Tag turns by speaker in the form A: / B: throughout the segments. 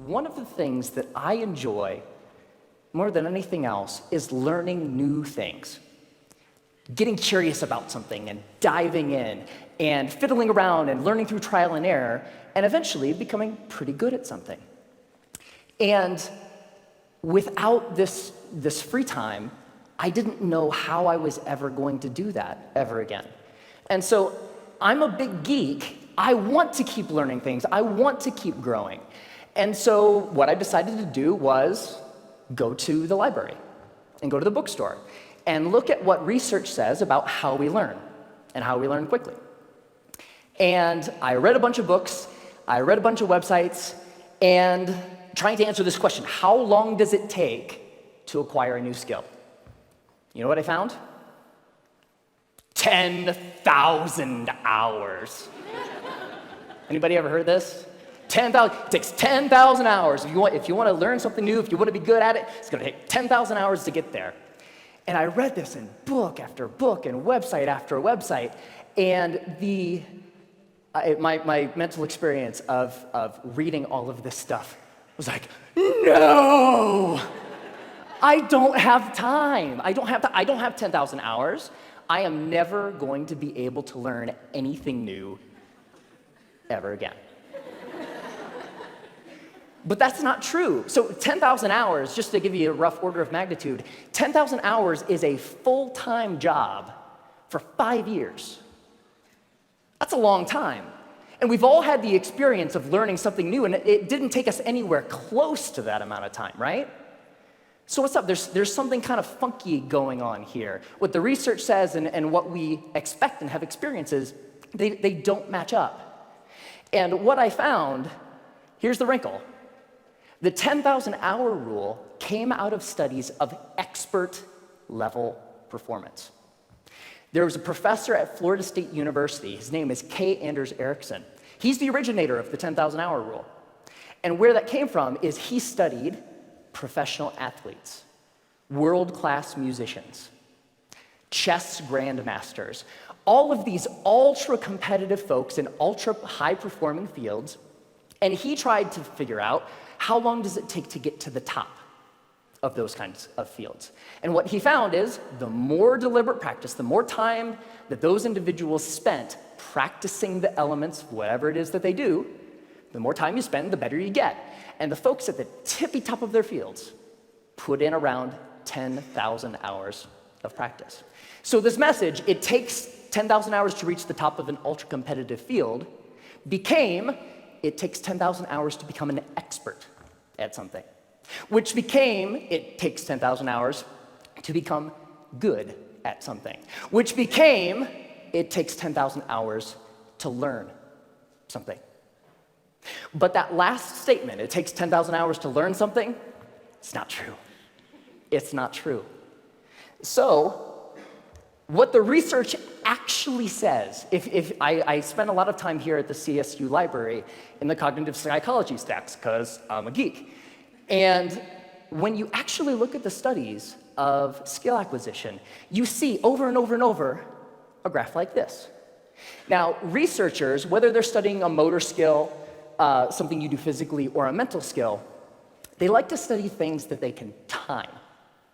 A: One of the things that I enjoy more than anything else is learning new things. Getting curious about something and diving in and fiddling around and learning through trial and error and eventually becoming pretty good at something. And without this free time, I didn't know how I was ever going to do that ever again. And so I'm a big geek. I want to keep learning things. I want to keep growing. And so what I decided to do was go to the library and go to the bookstore and look at what research says about how we learn and how we learn quickly. And I read a bunch of books, I read a bunch of websites, and trying to answer this question, how long does it take to acquire a new skill? You know what I found? 10,000 hours. Anybody ever heard this? 10,000, it takes 10,000 hours. If you want to learn something new, if you want to be good at it, it's going to take 10,000 hours to get there. And I read this in book after book and website after website, and my mental experience of reading all of this stuff was like, no! I don't have time. I don't have 10,000 hours. I am never going to be able to learn anything new ever again. But that's not true. So 10,000 hours, just to give you a rough order of magnitude, 10,000 hours is a full-time job for 5 years. That's a long time. And we've all had the experience of learning something new, and it didn't take us anywhere close to that amount of time, right? So what's up? There's something kind of funky going on here. What the research says and what we expect and have experiences, they don't match up. And what I found, here's the wrinkle. The 10,000 hour rule came out of studies of expert level performance. There was a professor at Florida State University, his name is K. Anders Ericsson. He's the originator of the 10,000 hour rule. And where that came from is he studied professional athletes, world-class musicians, chess grandmasters, all of these ultra-competitive folks in ultra-high-performing fields, and he tried to figure out how long does it take to get to the top of those kinds of fields. And what he found is the more deliberate practice, the more time that those individuals spent practicing the elements, whatever it is that they do, the more time you spend, the better you get. And the folks at the tippy top of their fields put in around 10,000 hours of practice. So this message, it takes 10,000 hours to reach the top of an ultra-competitive field, became, it takes 10,000 hours to become an expert at something, which became, it takes 10,000 hours to become good at something, which became, it takes 10,000 hours to learn something. But that last statement, it takes 10,000 hours to learn something, it's not true. It's not true. So, what the research actually says, if I spend a lot of time here at the CSU library in the cognitive psychology stacks, because I'm a geek. And when you actually look at the studies of skill acquisition, you see over and over and over a graph like this. Now, researchers, whether they're studying a motor skill, something you do physically, or a mental skill, they like to study things that they can time,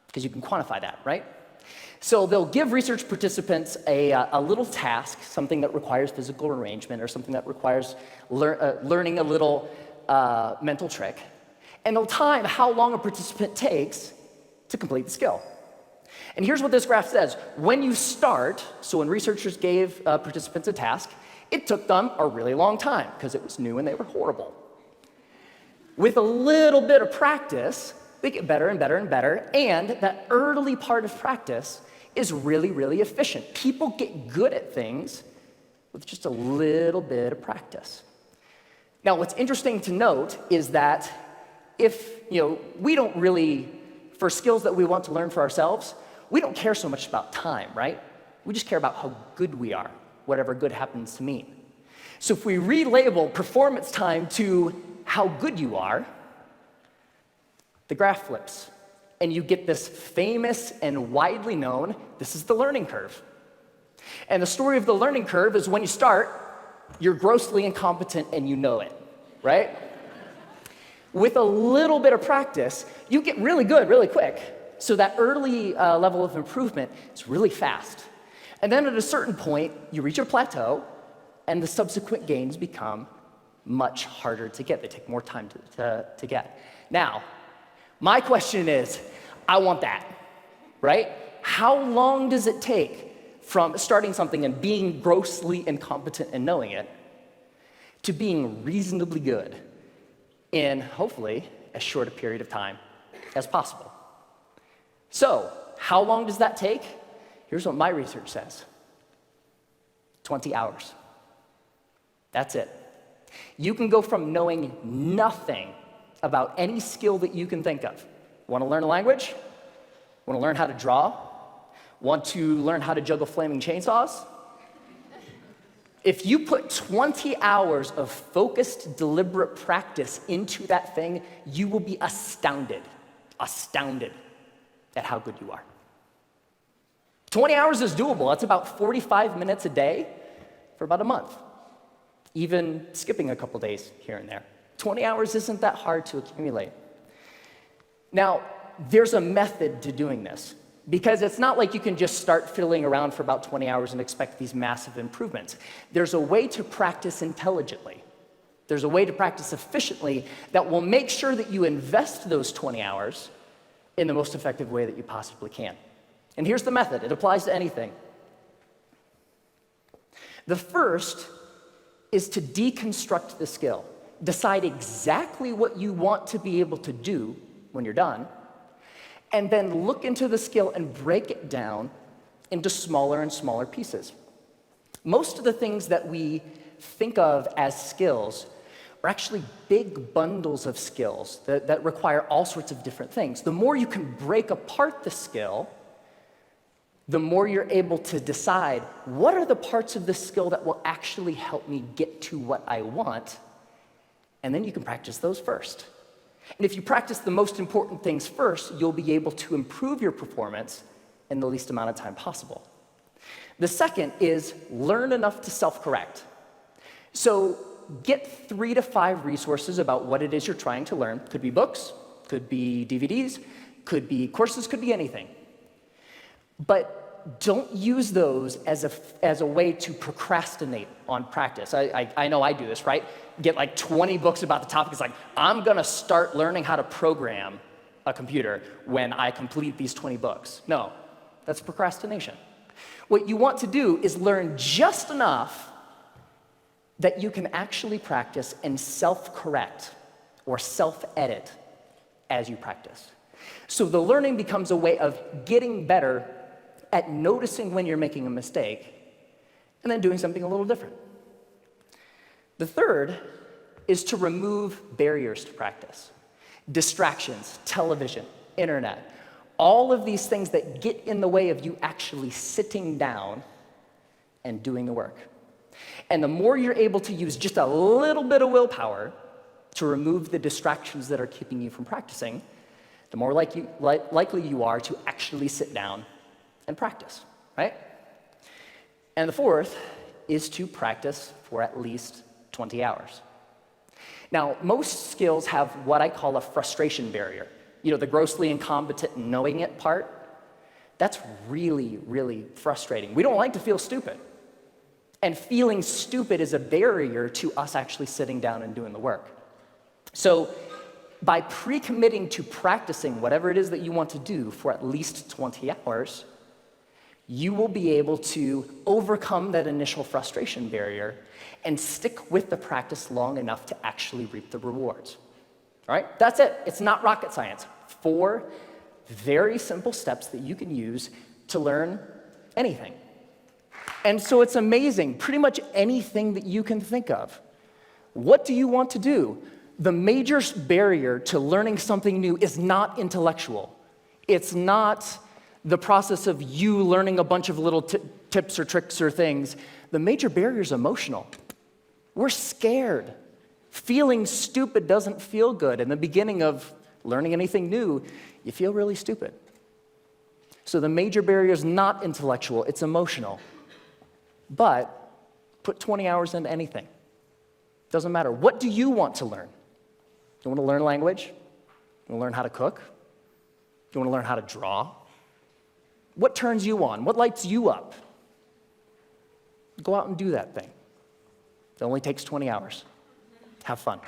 A: because you can quantify that, right? So they'll give research participants a little task, something that requires physical arrangement or something that requires learning a little mental trick, and they'll time how long a participant takes to complete the skill. And here's what this graph says. When you start, so when researchers gave participants a task, it took them a really long time because it was new and they were horrible. With a little bit of practice, they get better and better and better, and that early part of practice is really, really efficient. People get good at things with just a little bit of practice. Now, what's interesting to note is that if, we don't really, for skills that we want to learn for ourselves, we don't care so much about time, right? We just care about how good we are, whatever good happens to mean. So if we relabel performance time to how good you are, the graph flips, and you get this famous and widely known, this is the learning curve. And the story of the learning curve is when you start, you're grossly incompetent and you know it, right? With a little bit of practice, you get really good really quick. So that early level of improvement is really fast. And then at a certain point, you reach a plateau, and the subsequent gains become much harder to get. They take more time to get. Now, my question is, I want that, right? How long does it take from starting something and being grossly incompetent and knowing it to being reasonably good in, hopefully, as short a period of time as possible? So, how long does that take? Here's what my research says. 20 hours. That's it. You can go from knowing nothing about any skill that you can think of. Want to learn a language? Want to learn how to draw? Want to learn how to juggle flaming chainsaws? If you put 20 hours of focused, deliberate practice into that thing, you will be astounded at how good you are. 20 hours is doable. That's about 45 minutes a day for about a month, even skipping a couple days here and there. 20 hours isn't that hard to accumulate. Now, there's a method to doing this, because it's not like you can just start fiddling around for about 20 hours and expect these massive improvements. There's a way to practice intelligently. There's a way to practice efficiently that will make sure that you invest those 20 hours in the most effective way that you possibly can. And here's the method. It applies to anything. The first is to deconstruct the skill. Decide exactly what you want to be able to do when you're done, and then look into the skill and break it down into smaller and smaller pieces. Most of the things that we think of as skills are actually big bundles of skills that require all sorts of different things. The more you can break apart the skill, the more you're able to decide what are the parts of this skill that will actually help me get to what I want, and then you can practice those first. And if you practice the most important things first, you'll be able to improve your performance in the least amount of time possible. The second is learn enough to self-correct. So get 3 to 5 resources about what it is you're trying to learn. Could be books, could be DVDs, could be courses, could be anything. But don't use those as a way to procrastinate on practice. I know I do this, right? Get like 20 books about the topic. It's like, I'm gonna start learning how to program a computer when I complete these 20 books. No, that's procrastination. What you want to do is learn just enough that you can actually practice and self-correct or self-edit as you practice. So the learning becomes a way of getting better at noticing when you're making a mistake and then doing something a little different. The third is to remove barriers to practice. Distractions, television, internet, all of these things that get in the way of you actually sitting down and doing the work. And the more you're able to use just a little bit of willpower to remove the distractions that are keeping you from practicing, the more likely you are to actually sit down and practice, right? And the fourth is to practice for at least 20 hours. Now, most skills have what I call a frustration barrier. You know, the grossly incompetent knowing it part, that's really, really frustrating. We don't like to feel stupid. And feeling stupid is a barrier to us actually sitting down and doing the work. So by pre-committing to practicing whatever it is that you want to do for at least 20 hours, you will be able to overcome that initial frustration barrier and stick with the practice long enough to actually reap the rewards. All right? That's it. It's not rocket science. 4 very simple steps that you can use to learn anything. And so it's amazing, pretty much anything that you can think of. What do you want to do? The major barrier to learning something new is not intellectual. It's not the process of you learning a bunch of little tips or tricks or things. The major barrier is emotional. We're scared. Feeling stupid doesn't feel good. In the beginning of learning anything new, you feel really stupid. So the major barrier is not intellectual, it's emotional. But put 20 hours into anything. Doesn't matter. What do you want to learn? You want to learn language? You want to learn how to cook? You want to learn how to draw? What turns you on? What lights you up? Go out and do that thing. It only takes 20 hours. Have fun.